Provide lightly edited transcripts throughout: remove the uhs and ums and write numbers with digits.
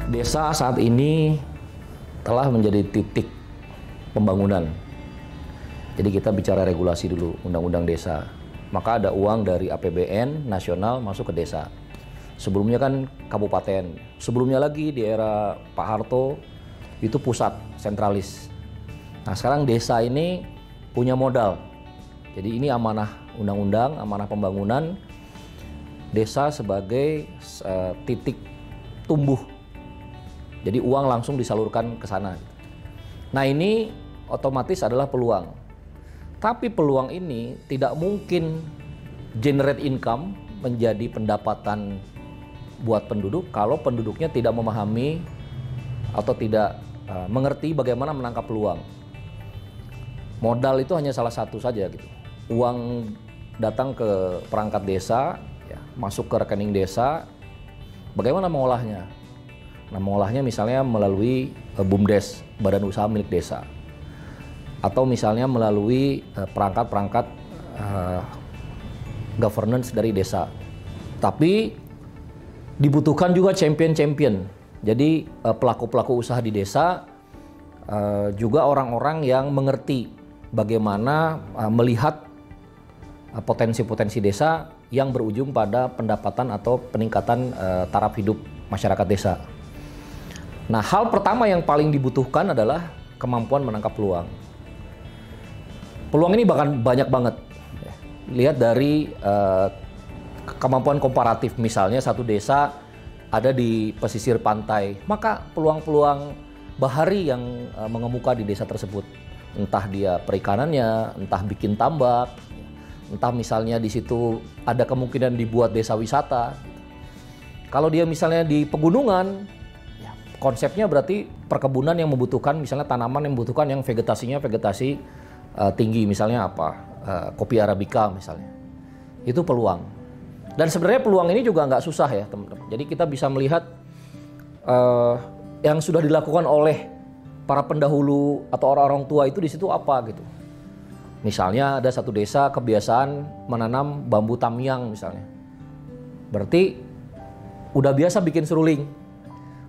Desa saat ini telah menjadi titik pembangunan. Jadi kita bicara regulasi dulu, undang-undang desa. Maka ada uang dari APBN nasional masuk ke desa. Sebelumnya kan kabupaten. Sebelumnya lagi di era Pak Harto itu pusat, sentralis. Nah sekarang desa ini punya modal. Jadi ini amanah undang-undang, amanah pembangunan. Desa sebagai titik tumbuh. Jadi uang langsung disalurkan ke sana. Nah ini otomatis adalah peluang. Tapi peluang ini tidak mungkin generate income menjadi pendapatan buat penduduk kalau penduduknya tidak memahami atau tidak mengerti bagaimana menangkap peluang. Modal itu hanya salah satu saja gitu. Uang datang ke perangkat desa, ya, masuk ke rekening desa, bagaimana mengolahnya? Nah, mengolahnya misalnya melalui BUMDes, Badan Usaha Milik Desa. Atau misalnya melalui perangkat-perangkat governance dari desa. Tapi dibutuhkan juga champion-champion. Jadi pelaku-pelaku usaha di desa juga orang-orang yang mengerti bagaimana melihat potensi-potensi desa yang berujung pada pendapatan atau peningkatan taraf hidup masyarakat desa. Nah, hal pertama yang paling dibutuhkan adalah kemampuan menangkap peluang. Peluang ini bahkan banyak banget. Lihat dari kemampuan komparatif, misalnya satu desa ada di pesisir pantai, maka peluang-peluang bahari yang mengemuka di desa tersebut, entah dia perikanannya, entah bikin tambak, entah misalnya di situ ada kemungkinan dibuat desa wisata. Kalau dia misalnya di pegunungan, konsepnya berarti perkebunan yang membutuhkan misalnya tanaman yang membutuhkan yang vegetasinya vegetasi tinggi, misalnya apa, kopi arabica misalnya. Itu peluang. Dan sebenarnya peluang ini juga nggak susah ya teman-teman. Jadi kita bisa melihat yang sudah dilakukan oleh para pendahulu atau orang-orang tua itu di situ apa gitu. Misalnya ada satu desa kebiasaan menanam bambu tamyang misalnya. Berarti udah biasa bikin seruling.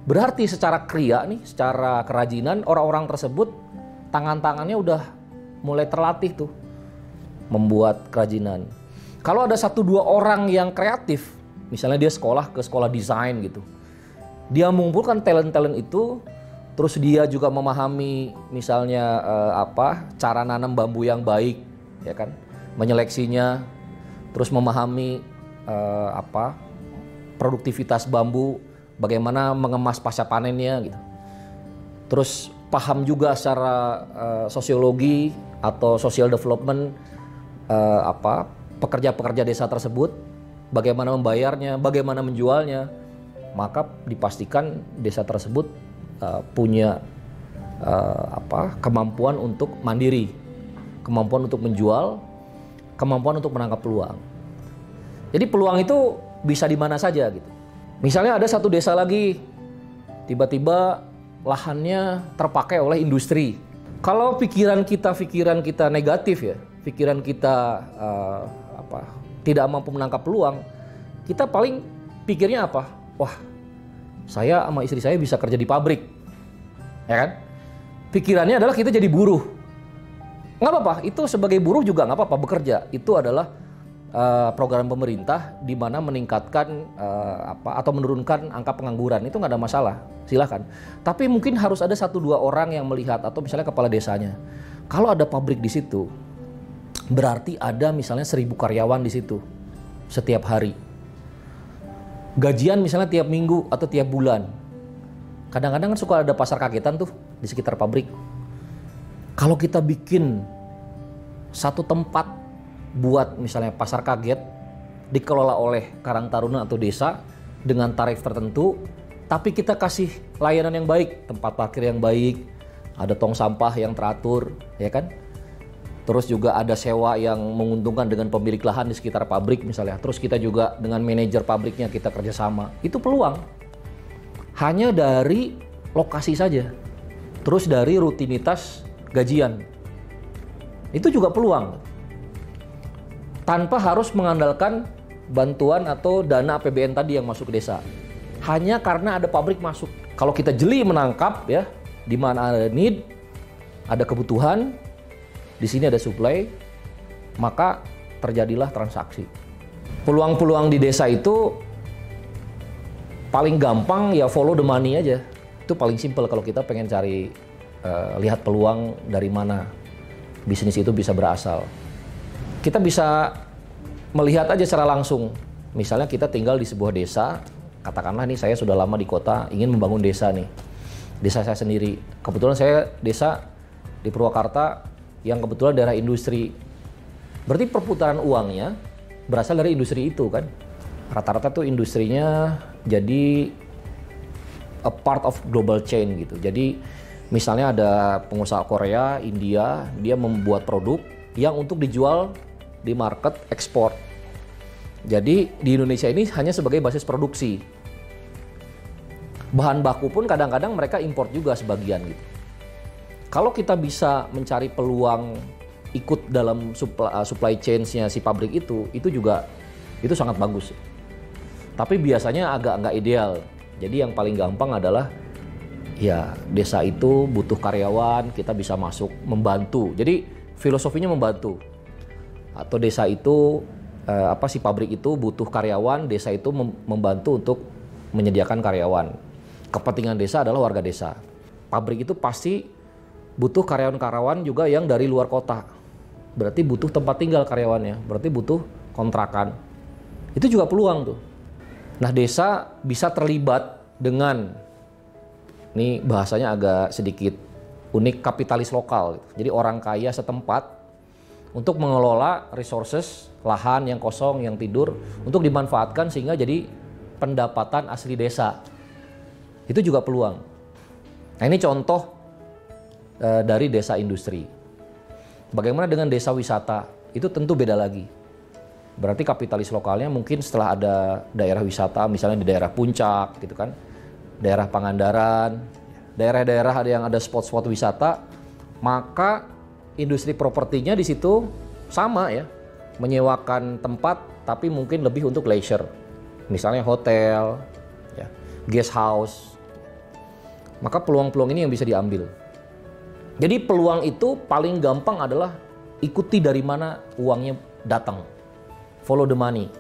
Berarti secara kriya nih, secara kerajinan orang-orang tersebut tangan-tangannya udah mulai terlatih tuh membuat kerajinan. Kalau ada 1-2 orang yang kreatif, misalnya dia sekolah ke sekolah desain gitu, dia mengumpulkan talent-talent itu, terus dia juga memahami misalnya cara nanam bambu yang baik, ya kan, menyeleksinya, terus memahami produktivitas bambu, bagaimana mengemas pasca panennya gitu. Terus paham juga secara sosiologi atau social development pekerja-pekerja desa tersebut, bagaimana membayarnya, bagaimana menjualnya, maka dipastikan desa tersebut punya kemampuan untuk mandiri, kemampuan untuk menjual, kemampuan untuk menangkap peluang. Jadi peluang itu bisa di mana saja gitu. Misalnya ada satu desa lagi, tiba-tiba lahannya terpakai oleh industri. Kalau pikiran kita negatif ya, pikiran kita tidak mampu menangkap peluang, kita paling pikirnya apa? Wah, saya sama istri saya bisa kerja di pabrik, ya kan? Pikirannya adalah kita jadi buruh. Nggak apa-apa, itu sebagai buruh juga nggak apa-apa bekerja. Itu adalah program pemerintah di mana meningkatkan atau menurunkan angka pengangguran, itu nggak ada masalah, silahkan. Tapi mungkin harus ada 1-2 orang yang melihat, atau misalnya kepala desanya. Kalau ada pabrik di situ, berarti ada misalnya 1000 karyawan di situ setiap hari. Gajian misalnya tiap minggu atau tiap bulan. Kadang-kadang kan suka ada pasar kagetan tuh di sekitar pabrik. Kalau kita bikin satu tempat buat misalnya pasar kaget dikelola oleh Karang Taruna atau desa dengan tarif tertentu, tapi kita kasih layanan yang baik, tempat parkir yang baik, ada tong sampah yang teratur, ya kan? Terus juga ada sewa yang menguntungkan dengan pemilik lahan di sekitar pabrik misalnya. Terus kita juga dengan manajer pabriknya kita kerjasama. Itu peluang. Hanya dari lokasi saja. Terus dari rutinitas gajian. Itu juga peluang. Tanpa harus mengandalkan bantuan atau dana APBN tadi yang masuk ke desa. Hanya karena ada pabrik masuk. Kalau kita jeli menangkap ya, di mana ada need, ada kebutuhan, di sini ada supply, maka terjadilah transaksi. Peluang-peluang di desa itu paling gampang ya follow the money aja. Itu paling simpel kalau kita pengen cari lihat peluang dari mana bisnis itu bisa berasal. Kita bisa melihat aja secara langsung. Misalnya kita tinggal di sebuah desa, katakanlah nih saya sudah lama di kota, ingin membangun desa nih. Desa saya sendiri. Kebetulan saya desa di Purwakarta yang kebetulan daerah industri. Berarti perputaran uangnya berasal dari industri itu kan. Rata-rata tuh industrinya jadi a part of global chain gitu. Jadi misalnya ada pengusaha Korea, India, dia membuat produk yang untuk dijual di market ekspor. Jadi di Indonesia ini hanya sebagai basis produksi. Bahan baku pun kadang-kadang mereka import juga sebagian gitu. Kalau kita bisa mencari peluang ikut dalam supply chain-nya si pabrik itu juga itu sangat bagus. Tapi biasanya agak nggak ideal. Jadi yang paling gampang adalah ya desa itu butuh karyawan, kita bisa masuk membantu. Jadi filosofinya membantu. Atau desa itu si pabrik itu butuh karyawan, desa itu membantu untuk menyediakan karyawan. Kepentingan desa adalah warga desa. Pabrik itu pasti butuh karyawan-karyawan juga yang dari luar kota. Berarti butuh tempat tinggal karyawannya, berarti butuh kontrakan. Itu juga peluang tuh. Nah, desa bisa terlibat dengan, ini bahasanya agak sedikit unik, kapitalis lokal. Jadi orang kaya setempat untuk mengelola resources, lahan yang kosong, yang tidur, untuk dimanfaatkan sehingga jadi pendapatan asli desa. Itu juga peluang. Nah, ini contoh dari desa industri. Bagaimana dengan desa wisata? Itu tentu beda lagi. Berarti kapitalis lokalnya mungkin setelah ada daerah wisata, misalnya di daerah Puncak gitu kan, daerah Pangandaran, daerah-daerah yang ada spot-spot wisata, maka industri propertinya di situ sama ya, menyewakan tempat tapi mungkin lebih untuk leisure. Misalnya hotel, ya, guest house. Maka peluang-peluang ini yang bisa diambil. Jadi peluang itu paling gampang adalah ikuti dari mana uangnya datang. Follow the money.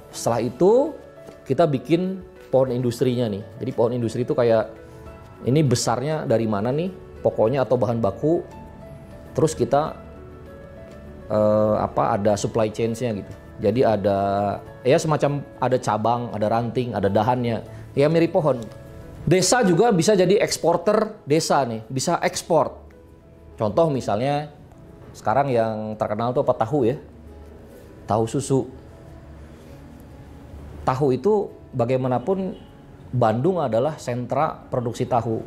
Setelah itu kita bikin pohon industrinya nih. Jadi pohon industri itu kayak ini besarnya dari mana nih pokoknya atau bahan baku. Terus kita ada supply chain-nya gitu. Jadi ada ya semacam ada cabang, ada ranting, ada dahannya. Ya mirip pohon. Desa juga bisa jadi eksporter desa nih, bisa ekspor. Contoh misalnya sekarang yang terkenal tuh apa, tahu ya. Tahu susu. Tahu itu bagaimanapun Bandung adalah sentra produksi tahu.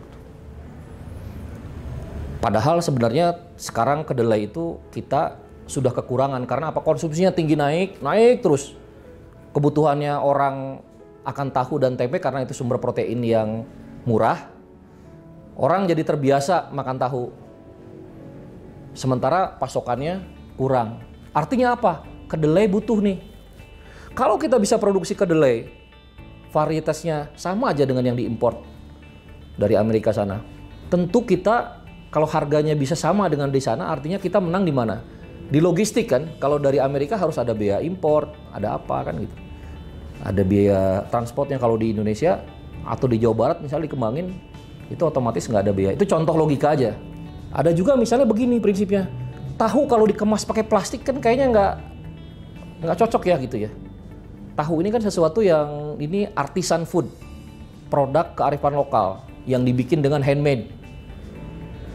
Padahal sebenarnya sekarang kedelai itu kita sudah kekurangan karena apa? Konsumsinya tinggi, naik terus. Kebutuhannya orang akan tahu dan tempe karena itu sumber protein yang murah. Orang jadi terbiasa makan tahu. Sementara pasokannya kurang. Artinya apa? Kedelai butuh nih. Kalau kita bisa produksi kedelai, varietasnya sama aja dengan yang diimport dari Amerika sana. Tentu kita kalau harganya bisa sama dengan di sana, artinya kita menang di mana? Di logistik kan. Kalau dari Amerika harus ada biaya import, ada apa kan gitu. Ada biaya transportnya. Kalau di Indonesia atau di Jawa Barat misalnya dikembangin, itu otomatis nggak ada biaya. Itu contoh logika aja. Ada juga misalnya begini prinsipnya. Tahu kalau dikemas pakai plastik kan kayaknya nggak cocok ya gitu ya. Tahu ini kan sesuatu yang ini artisan food, produk kearifan lokal yang dibikin dengan handmade.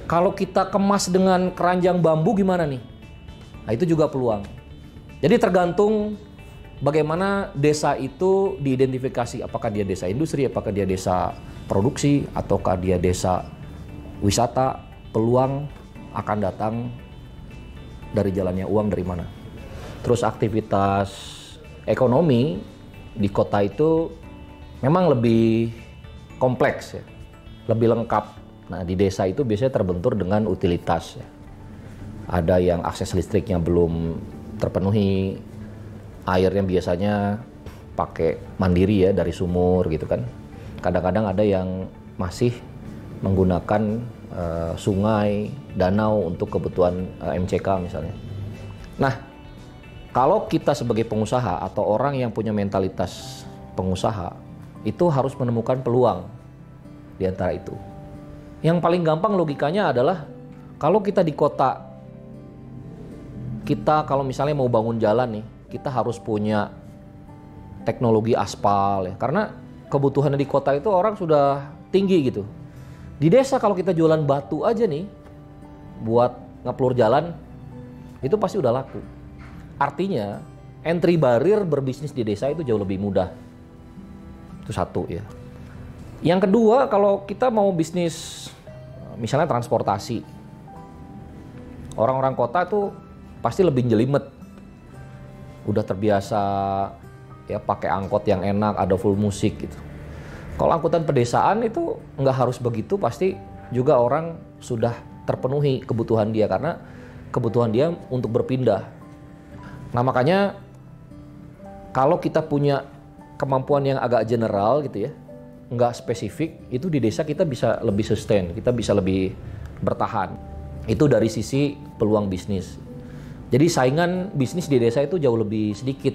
Kalau kita kemas dengan keranjang bambu gimana nih? Nah itu juga peluang. Jadi tergantung bagaimana desa itu diidentifikasi, apakah dia desa industri, apakah dia desa produksi, ataukah dia desa wisata. Peluang akan datang dari jalannya uang dari mana. Terus aktivitas ekonomi di kota itu memang lebih kompleks ya, lebih lengkap. Nah di desa itu biasanya terbentur dengan utilitas ya. Ada yang akses listriknya belum terpenuhi, airnya biasanya pakai mandiri ya dari sumur gitu kan. Kadang-kadang ada yang masih menggunakan sungai, danau untuk kebutuhan MCK misalnya. Nah, kalau kita sebagai pengusaha atau orang yang punya mentalitas pengusaha, itu harus menemukan peluang di antara itu. Yang paling gampang logikanya adalah kalau kita di kota, kita kalau misalnya mau bangun jalan nih, kita harus punya teknologi aspal ya. Karena kebutuhan di kota itu orang sudah tinggi gitu. Di desa kalau kita jualan batu aja nih, buat ngeplur jalan, itu pasti udah laku. Artinya, entry barrier berbisnis di desa itu jauh lebih mudah. Itu satu ya. Yang kedua, kalau kita mau bisnis, misalnya transportasi, orang-orang kota itu pasti lebih jelimet. Udah terbiasa ya pakai angkot yang enak, ada full musik gitu. Kalau angkutan pedesaan itu nggak harus begitu, pasti juga orang sudah terpenuhi kebutuhan dia karena kebutuhan dia untuk berpindah. Nah makanya kalau kita punya kemampuan yang agak general gitu ya, nggak spesifik, itu di desa kita bisa lebih sustain, kita bisa lebih bertahan. Itu dari sisi peluang bisnis. Jadi saingan bisnis di desa itu jauh lebih sedikit